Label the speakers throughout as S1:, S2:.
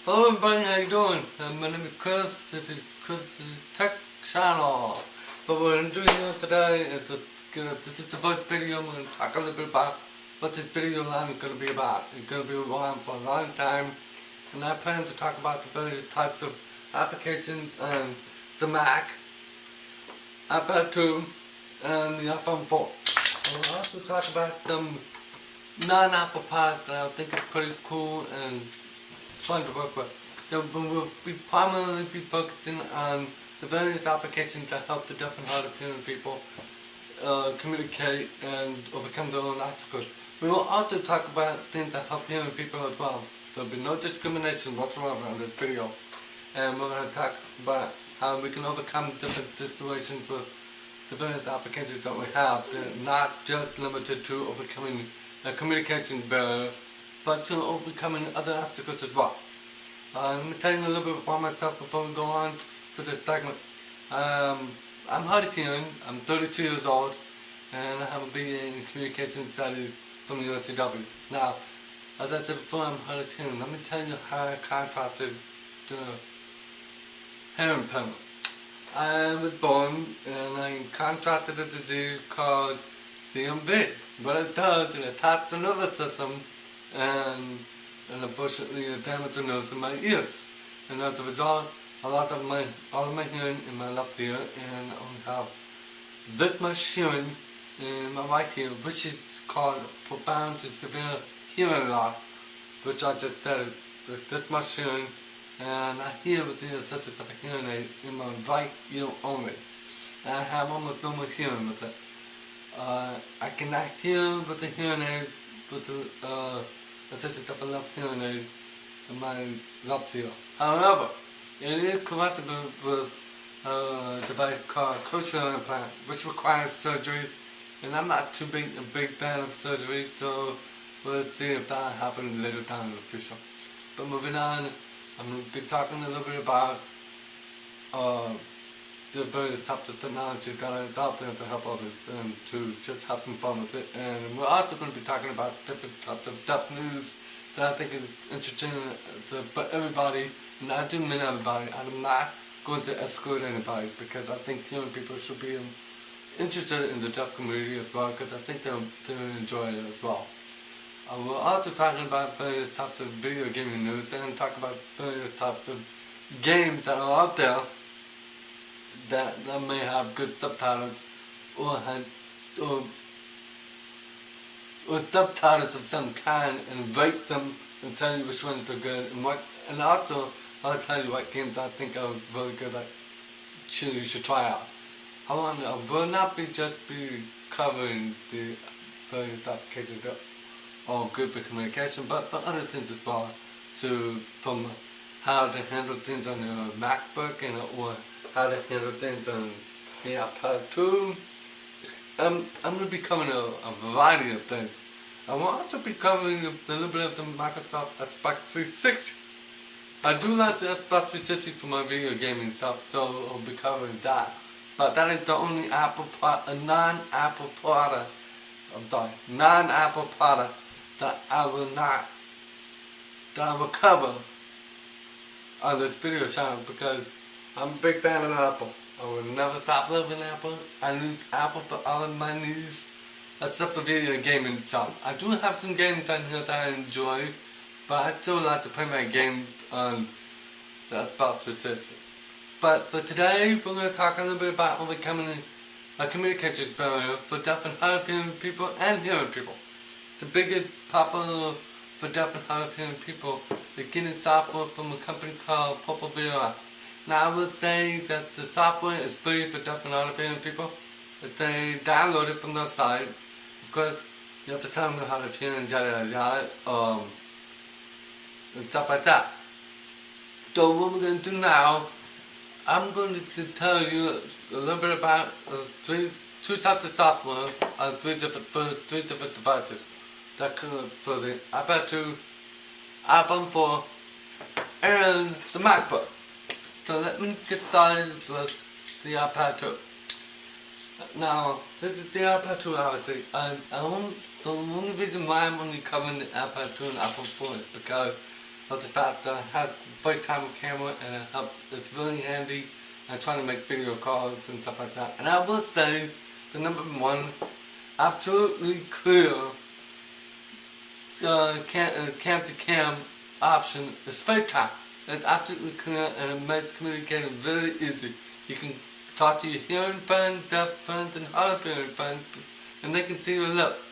S1: Hello everybody, how you doing? My name is Chris. This is Chris's Tech Channel. What we're doing here today is this is the first video. I'm going to talk a little bit about what this video line is going to be about. It's going to be around for a long time, and I plan to talk about the various types of applications on the Mac, iPad 2, and the iPhone 4. And we'll also talk about some non-Apple products that I think is pretty cool and fun to work with. So we'll primarily be focusing on the various applications that help the deaf and hard of hearing people communicate and overcome their own obstacles. We will also talk about things that help hearing people as well. There will be no discrimination whatsoever in this video. And we're going to talk about how we can overcome different situations with the various applications that we have. They're not just limited to overcoming a communication barrier, but to overcoming other obstacles as well. Let me tell you a little bit about myself before we go on for this segment. I'm hard of hearing. I'm 32 years old, and I have a BA in communication studies from the UNCW. Now, as I said before, I'm hard of hearing. Let me tell you how I contracted the hearing impairment. I was born and I contracted a disease called CMV. What it does, it attacks the nervous system and unfortunately it damaged the nerves in my ears. And as a result, all of my hearing in my left ear, and I only have this much hearing in my right ear, which is called profound to severe hearing loss, which I just said is this much hearing, and I hear with the assistance of a hearing aid in my right ear only. And I have almost no more hearing with it. I cannot hear with the hearing aid with the assistance of a left hearing aid in my left ear. However, it is correctable with a device called cochlear implant, which requires surgery, and I'm not a big fan of surgery, so we'll see if that happens later down in the future. But moving on, I'm going to be talking a little bit about the various types of technology that is out there to help others and to just have some fun with it. And we're also going to be talking about different types of deaf news that I think is interesting for everybody. And I do mean everybody. I'm not going to exclude anybody, because I think hearing people should be interested in the deaf community as well, because I think they'll enjoy it as well. We're also talking about various types of video gaming news, and talk about various types of games that are out there that may have good subtitles or subtitles of some kind, and rate them and tell you which ones are good, and also I'll tell you what games I think are really good that you should try out. I will not be covering the various applications that are good for communication, but for other things as well, from how to handle things on your MacBook or how to handle things on the iPad 2. I'm going to be covering a variety of things. I will also be covering a little bit of the Microsoft Xbox 360. I do like the Xbox 360 for my video gaming stuff, so I'll be covering that. But that is the only non-Apple product that I will cover on this video channel, because I'm a big fan of Apple. I will never stop loving Apple. I use Apple for all of my needs, except for video gaming stuff. I do have some games on here that I enjoy, but I still like to play my games on the Xbox 360. But for today, we're going to talk a little bit about overcoming a communication barrier for deaf and hard of hearing people and hearing people. The biggest popular for deaf and hard of hearing people is getting software from a company called Purple VOS. Now I will say that the software is free for deaf and hard of hearing people. If they download it from their site, of course, you have to tell them how to hear and yada yada, and stuff like that. So what we're going to do now, I'm going to tell you a little bit about two types of software on three different devices. That could for the iPad 2, iPhone 4, and the MacBook. So let me get started with the iPad 2. Now, this is the iPad 2 obviously. The only reason why I'm only covering the iPad 2 and iPhone 4 is because of the fact that I have a FaceTime camera and it's really handy. I'm trying to make video calls and stuff like that. And I will say the number one absolutely clear cam to cam option is FaceTime. It's absolutely clear and it makes communicating very easy. You can talk to your hearing friends, deaf friends, and hard of hearing friends, and they can see your lips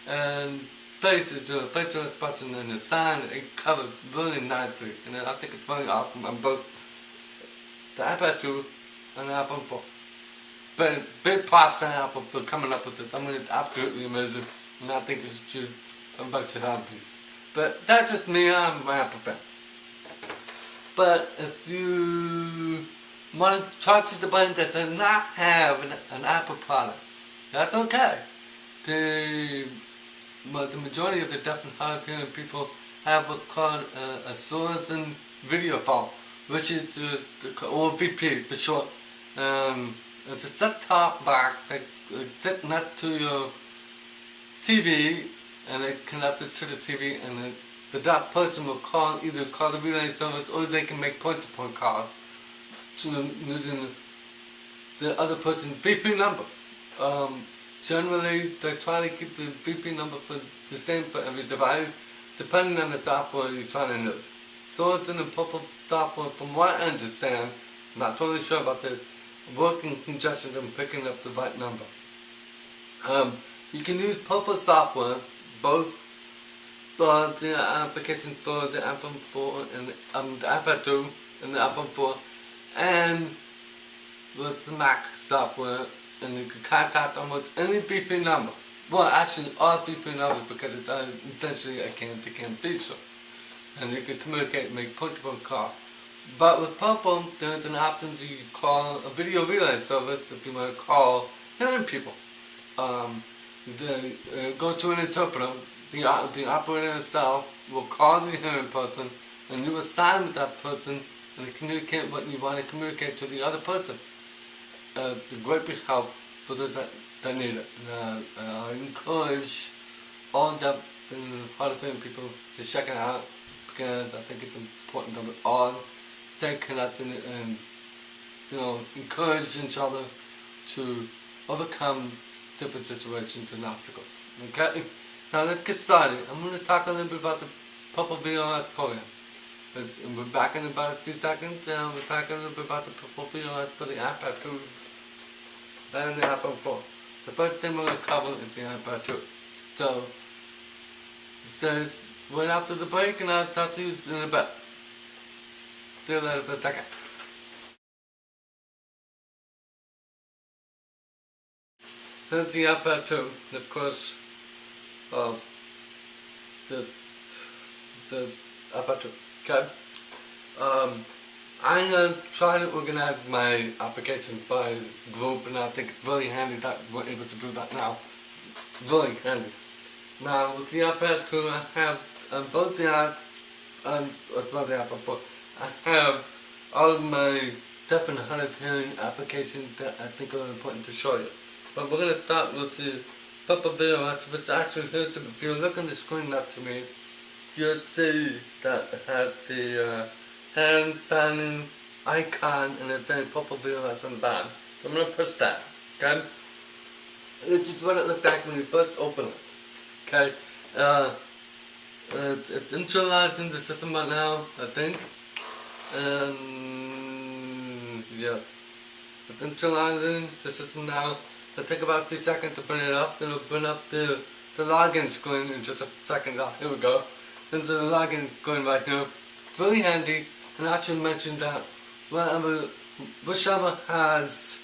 S1: and faces, your facial expression, and the sign it covers really nicely. And I think it's really awesome on both the iPad 2 and the iPhone 4. But big props to Apple for coming up with this. I mean, it's absolutely amazing, and I think everybody should have these. But that's just me. I'm an Apple fan. But if you want to try to the button that does not have an Apple product, that's okay. The majority of the deaf and hard of hearing people have what's called a source and video phone, which is or VP for short. It's a set-top box that sits next to your TV, and it connected to the TV, and the deaf person will either call the relay service, or they can make point-to-point calls using the other person's VP number. Generally, they try to keep the VP number the same for every device, depending on the software you're trying to use. So it's in the Purple software, from what I understand, I'm not totally sure about this, work in conjunction with picking up the right number. You can use Purple software, both for the application for the iPhone 4 and the iPad 2 and the iPhone 4, and with the Mac software, and you can contact them with any VP number. Well, actually all VP numbers, because it's essentially a cam-to-cam feature, and you can communicate and make point-to-point calls. But with Purple, there's an option to call a video relay service if you want to call hearing people. Go to an interpreter. The operator itself will call the hearing person, and you assign with that person and communicate what you want to communicate to the other person. The great big help for those that need it. I encourage all deaf and hard of hearing people to check it out, because I think it's important that we all stay connected and encourage each other to overcome different situations and obstacles. Okay? Now let's get started. I'm going to talk a little bit about the Purple Video OS program. And we're back in about a few seconds, and we'll talk a little bit about the Purple Video OS for the iPad 2 and the iPhone 4. The first thing we're going to cover is the iPad 2. So, it says, wait after the break, and I'll talk to you in a bit. See you later for a second. Here's the iPad 2, of course, the iPad 2, okay? I'm going to try to organize my application by group, and I think it's really handy that we're able to do that now. Really handy. Now, with the iPad 2, I have both the iPad and the iPhone 4. I have all of my deaf and hard of hearing applications that I think are important to show you. But we're going to start with the Purple Video OS, which actually here's the, if you look on the screen next to me, you'll see that it has the hand signing icon, and it's saying Purple Video OS on the bottom. So I'm going to push that, okay? This is what it looked like when you first open it, okay? It's initializing the system right now, I think. And yes, it's initializing the system now. It'll take about a few seconds to bring it up. It'll bring up the login screen in just a second. Oh, here we go. There's the login screen right here. It's really handy, and I should mention that whichever has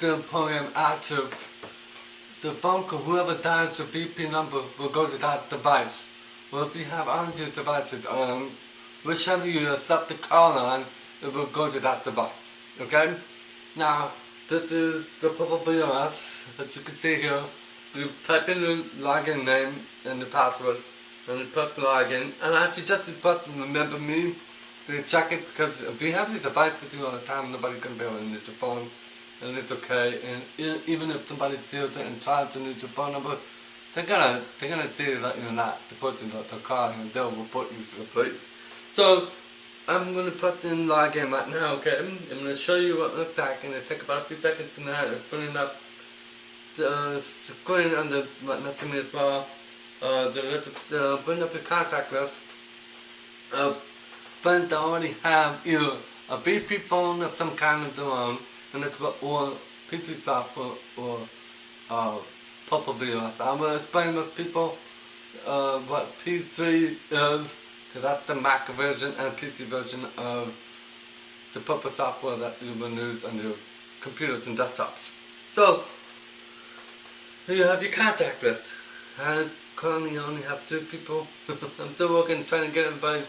S1: the program active, the phone call, whoever dials the VP number will go to that device. Well, if you have all of your devices on, whichever you accept the call on, it will go to that device. Okay? Now, this is the Purple Video OS, as you can see here. You type in the login name and the password, and you put login. And I suggest you put remember me to check it, because if you have your device with you all the time, nobody's going to be able to use your phone, and it's okay. And even if somebody steals it and tries to use your phone number, they're gonna see that you're not the person that they're calling, and they'll report you to the police. So I'm going to put in login right now, okay? I'm going to show you what it looks like, and it'll take about a few seconds to putting up the screen on the not me as well. Bring up your contact list. Friends that already have either a VP phone of some kind of their own, and it's or PC software or Purple VOS. I'm going to explain to people what P3 is, because that's the Mac version and PC version of the Purple software that you will use on your computers and desktops. So, here you have your contact list. I currently only have 2 people. I'm still working, trying to get everybody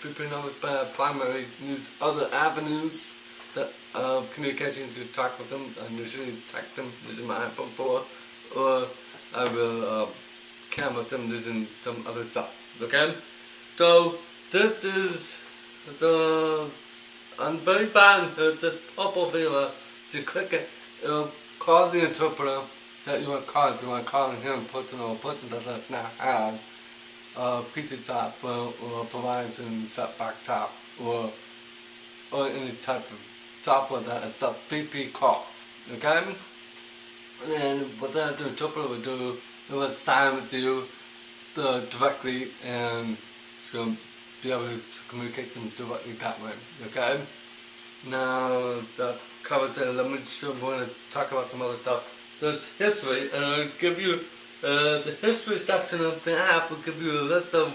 S1: people numbers, but primary use other avenues that communication to talk with them. I usually text them using my iPhone 4, or I will camera them using some other stuff. Okay? So this is on the very bottom, the purple video. If you click it, it'll call the interpreter that you want to call. If you want to call him person, or a person that does not have PC software or Verizon set-back top or any type of software that is a VP calls. Okay? And what that the interpreter will do, it will sign with you directly, and you'll be able to communicate them directly that way. Okay? Now that covers it. Let me show you, want to talk about some other stuff. There's history, and I'll give you the history section of the app will give you a list of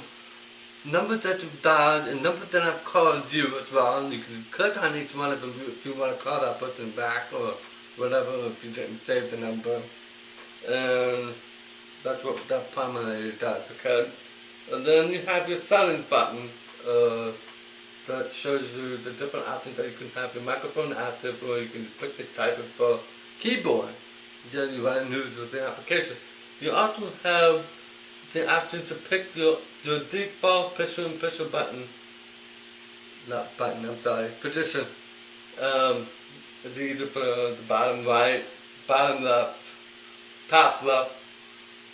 S1: numbers that you've dialed and numbers that I've called you as well. And you can click on each one of them if you want to call that person back or whatever, if you didn't save the number. And that's what that primarily does, okay? And then you have your settings button that shows you the different options that you can have your microphone active, or you can click the type of keyboard that you want to use with the application. You also have the option to pick your default picture-in-picture button. Not button, I'm sorry, position. It's either for the bottom right, bottom left, top left,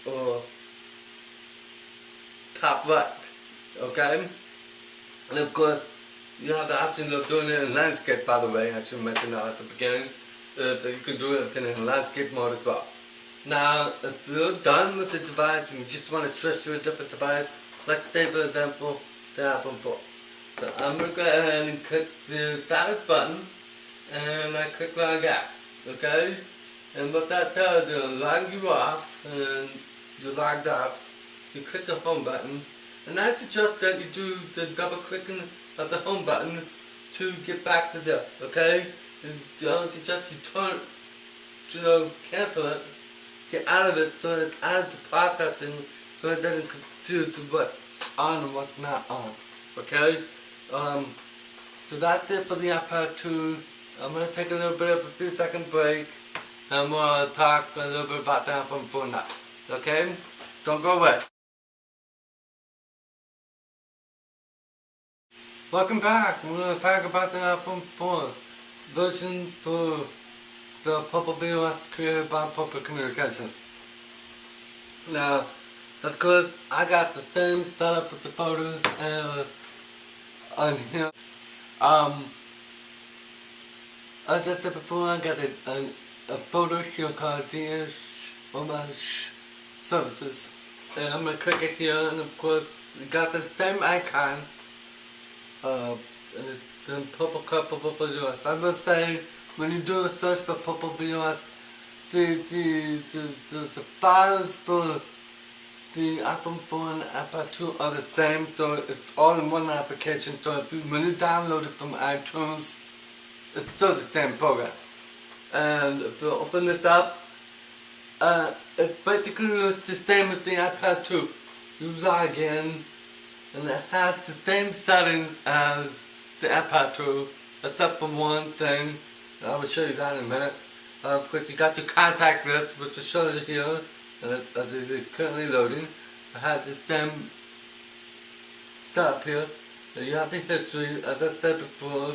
S1: or top right. Okay? And of course, you have the option of doing it in landscape, by the way. I should mention that at the beginning. That you can do it in landscape mode as well. Now, if you're done with the device and you just want to switch to a different device, let's say for example, the iPhone 4. So I'm going to go ahead and click the status button, and I click log out, okay? And what that does is log you off, and you're logged out. You click the home button, and I suggest that you do the double clicking of the home button to get back to this, okay? And don't suggest you turn, cancel it. Get out of it, so it's out of the processing, so it doesn't confuse what's on and what's not on. Okay? So that's it for the iPad 2. I'm going to take a little bit of a few second break, and we'll talk a little bit about the iPhone 4 now. Okay? Don't go away. Welcome back. We're going to talk about the iPhone 4 version for the Purple VOS created by Purple Communications. Now, of course, I got the same setup with the photos on here. As I said before, I got a photo here called DS Homage Services. And I'm going to click it here, and of course, it got the same icon. And it's in Purple VOS. I must say, when you do a search for Purple VOS, the files for the iPhone 4 and iPad 2 are the same, so it's all in one application. So when you download it from iTunes, it's still the same program. And if you open it up, it basically looks the same as the iPad 2. You log in, and it has the same settings as the iPad 2, except for one thing. I will show you that in a minute. Of course, you got the contact list, which will show you here, and as it is currently loading. I have the same setup here. You have the history, as I said before,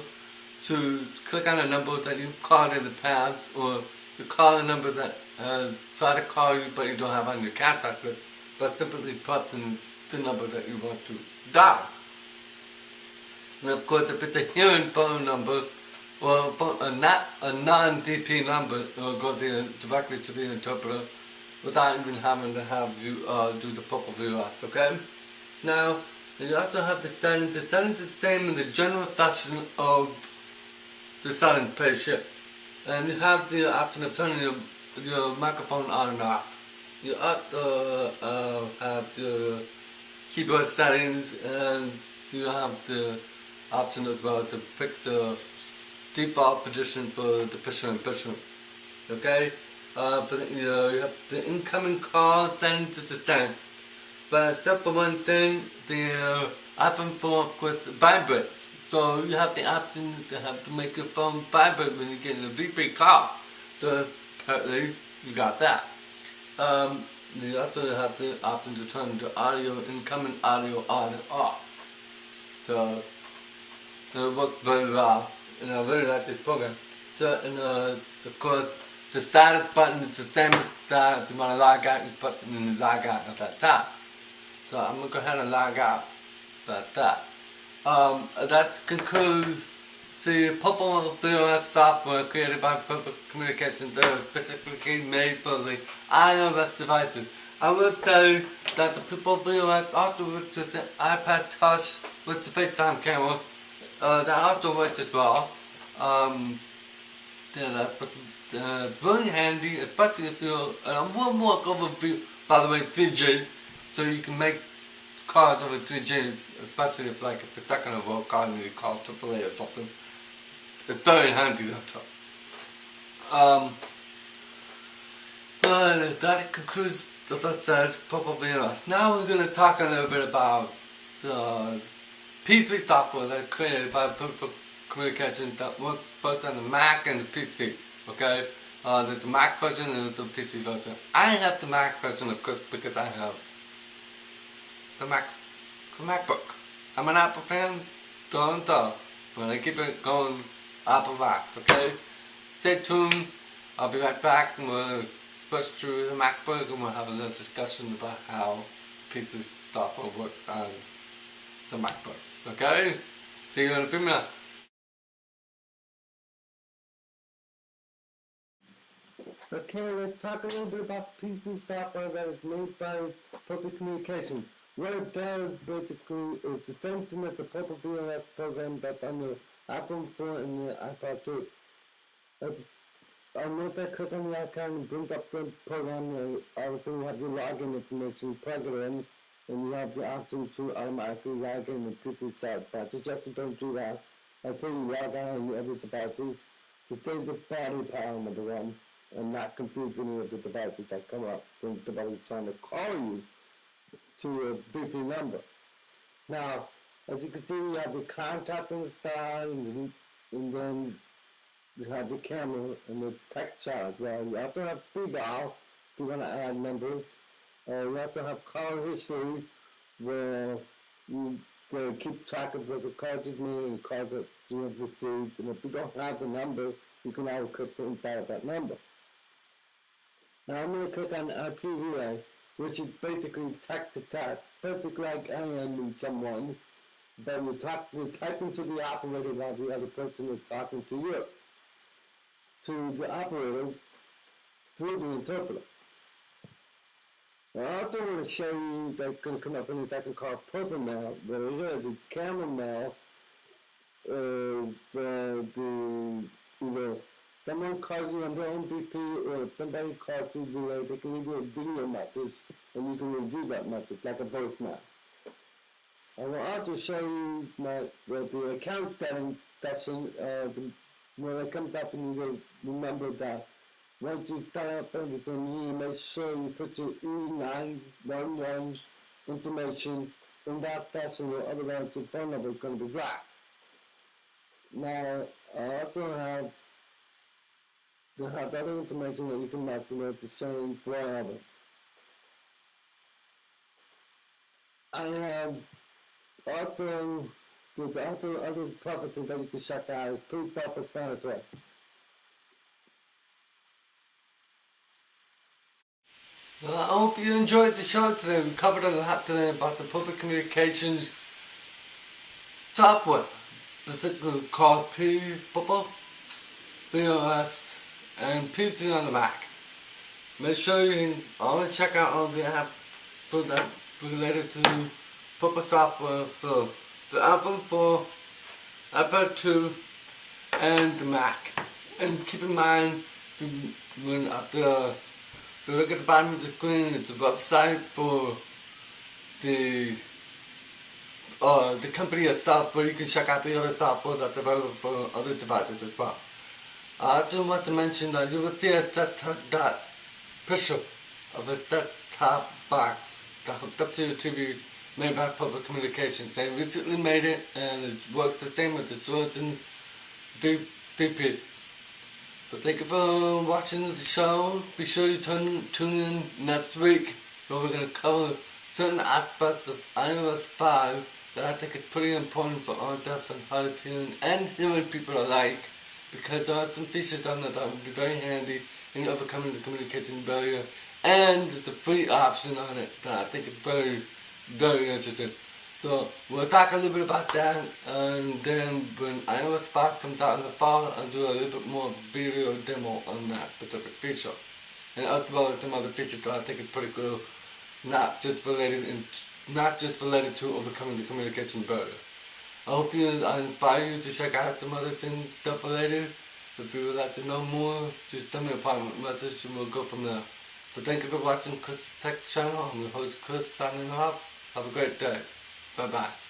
S1: to click on a number that you've called in the past, or you call a number that try to call you but you don't have on your contact list, but simply put in the number that you want to dial. And of course, if it's a hearing phone number or not a non-DP number, it'll go directly to the interpreter without even having to have you do the purple VOS, okay? Now, you also have the settings. The settings are the same in the general session of the settings page here. And you have the option of turning your microphone on and off. You also have the keyboard settings, and you have the option as well to pick the default position for the picture-in-picture. Okay? You have the incoming call settings is the same. But except for one thing, the iPhone phone, of course, vibrates. So you have the option to make your phone vibrate when you get a VP call. So apparently you got that. You also have the option to turn the incoming audio on and off. So it works very well, and I really like this program. So, and of course, the status button is the same as that. If you want to log out, you put it in the log out at that time. So I'm going to go ahead and log out like that. That concludes the Purple VOS software created by Purple Communications, specifically made for the iOS devices. I will say that the Purple VOS also works with the iPad Touch with the FaceTime camera. That also works as well. It's really handy, especially if you're one more overview, by the way, 3G, so you can make calls over 3G, especially if you're stuck on a road call and you call AAA or something. It's very handy, that's all. That concludes, as I said, Purple VOS. Now we're going to talk a little bit about P3 software that's created by Purple Communications that works both on the Mac and the PC. Okay? There's a Mac version and there's a PC version. I have the Mac version, of course, because I have the MacBook. I'm an Apple fan, duh. When I keep it going, Apple rock, okay? Stay tuned. I'll be right back and we'll push through the MacBook and we'll have a little discussion about how PC software works on the MacBook. Okay? See you in a few minutes. Okay, let's talk a little bit about the PC software that is made by Purple Communications. What it does basically is the same thing as the Purple VOS program that's on the iPhone 4 and the iPod 2. I know that click on the icon and brings up the program. Obviously, you have your login information, plug it in, and you have the option to automatically log in with PC start. But I suggest you don't do that until you log on on the other devices to save the battery power, number one, and not confuse any of the devices that come up when the device is trying to call you to a BP number. Now, as you can see, you have the contact on the side, and then you have the camera and the text shot as well. You also have freedial if you want to add numbers. You also have call history where you keep track of the calls you've made and calls that you have received. And if you don't have the number, you can always click inside of that number. Now I'm going to click on IP relay, which is basically text to text, basically like I am with someone, but you're typing to the operator while the other person is talking to you, to the operator through the interpreter. Now I also want to show you that's going to come up in a second called Purple Mail. What it is camera mail is where either someone calls you on their own BP, or if somebody calls you delay, they can leave you a video message and you can review that message like a voicemail. I will also show you the account setting session when it comes up, and you remember that once you set up everything, you need to make sure you put your E911 information in that session, or otherwise your phone number is going to be blocked. Now, I also have other information that you can mess with the same wherever. I have also, there's also other preferences that you can check out. It's pretty self-explanatory. Well, I hope you enjoyed the show today. We covered a lot today about the Purple Communications software specifically called Bubble, BOS, and PC on the Mac. Make sure you can always check out all the apps for that related to Purple software for the iPhone 4, iPad 2, and the Mac. And keep in mind, when at if you look at the bottom of the screen, it's a website for the company itself, where you can check out the other software that's available for other devices as well. I do want to mention that you will see a set-top picture of a set-top box that hooked up to your TV made by Public Communications. They recently made it, and it works the same as the Swordsman VP. But thank you for watching the show. Be sure you tune in next week, where we're going to cover certain aspects of iOS 5 that I think is pretty important for all deaf and hard of hearing and hearing people alike, because there are some features on it that would be very handy in overcoming the communication barrier, and there's a free option on it that I think is very, very interesting. So we'll talk a little bit about that, and then when iOS 5 comes out in the fall, I'll do a little bit more video demo on that specific feature, and as well as some other features that I think is pretty cool, not just related to overcoming the communication barrier. I hope I inspire you to check out some other things stuff related. If you would like to know more, just send me a private message and we'll go from there. But thank you for watching Chris Tech Channel. I'm your host Chris signing off. Have a great day. Bye bye.